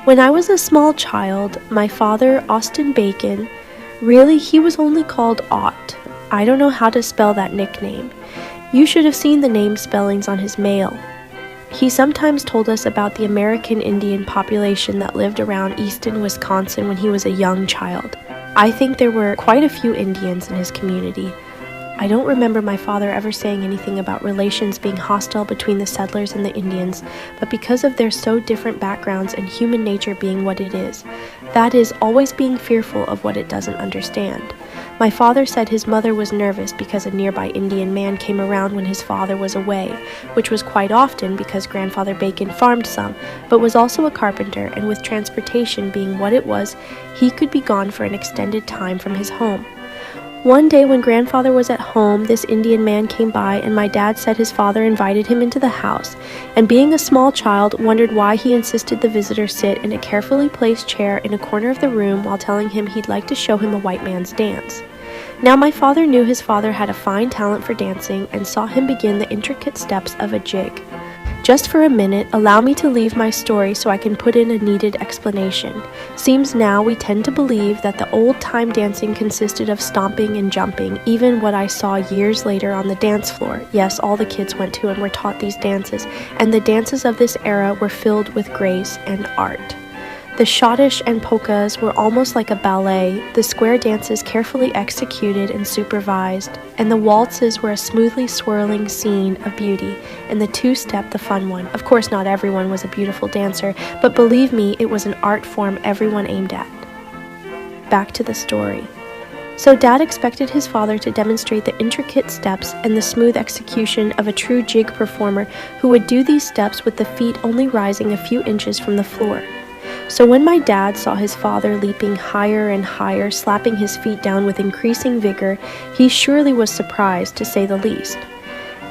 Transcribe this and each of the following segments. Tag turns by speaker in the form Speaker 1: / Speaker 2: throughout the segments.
Speaker 1: When I was a small child, my father, Austin Bacon, really he was only called Ott. I don't know how to spell that nickname. You should have seen the name spellings on his mail. He sometimes told us about the American Indian population that lived around Easton, Wisconsin when he was a young child. I think there were quite a few Indians in his community. I don't remember my father ever saying anything about relations being hostile between the settlers and the Indians, but because of their so different backgrounds and human nature being what it is, that is, always being fearful of what it doesn't understand. My father said his mother was nervous because a nearby Indian man came around when his father was away, which was quite often because Grandfather Bacon farmed some, but was also a carpenter, and with transportation being what it was, he could be gone for an extended time from his home. One day when Grandfather was at home, this Indian man came by, and my dad said his father invited him into the house, and being a small child, wondered why he insisted the visitor sit in a carefully placed chair in a corner of the room while telling him he'd like to show him a white man's dance. Now my father knew his father had a fine talent for dancing and saw him begin the intricate steps of a jig. Just for a minute, allow me to leave my story so I can put in a needed explanation. Seems now we tend to believe that the old-time dancing consisted of stomping and jumping, even what I saw years later on the dance floor. Yes, all the kids went to and were taught these dances, and the dances of this era were filled with grace and art. The schottische and polkas were almost like a ballet, the square dances carefully executed and supervised, and the waltzes were a smoothly swirling scene of beauty, and the two-step the fun one. Of course, not everyone was a beautiful dancer, but believe me, it was an art form everyone aimed at. Back to the story. So Dad expected his father to demonstrate the intricate steps and the smooth execution of a true jig performer who would do these steps with the feet only rising a few inches from the floor. So when my dad saw his father leaping higher and higher, slapping his feet down with increasing vigor, he surely was surprised, to say the least.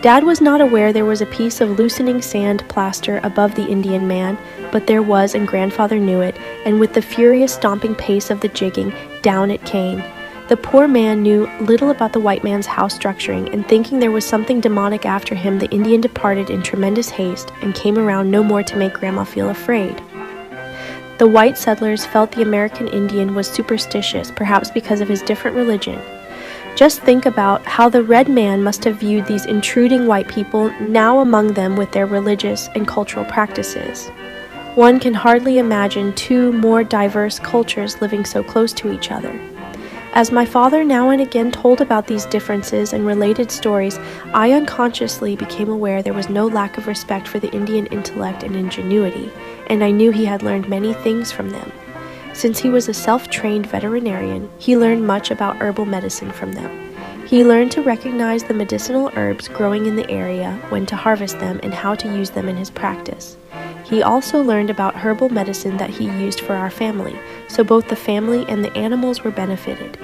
Speaker 1: Dad was not aware there was a piece of loosening sand plaster above the Indian man, but there was, and Grandfather knew it, and with the furious stomping pace of the jigging, down it came. The poor man knew little about the white man's house structuring, and thinking there was something demonic after him, the Indian departed in tremendous haste, and came around no more to make Grandma feel afraid. The white settlers felt the American Indian was superstitious, perhaps because of his different religion. Just think about how the red man must have viewed these intruding white people now among them with their religious and cultural practices. One can hardly imagine two more diverse cultures living so close to each other. As my father now and again told about these differences and related stories, I unconsciously became aware there was no lack of respect for the Indian intellect and ingenuity, and I knew he had learned many things from them. Since he was a self-trained veterinarian, he learned much about herbal medicine from them. He learned to recognize the medicinal herbs growing in the area, when to harvest them, and how to use them in his practice. He also learned about herbal medicine that he used for our family, so both the family and the animals were benefited.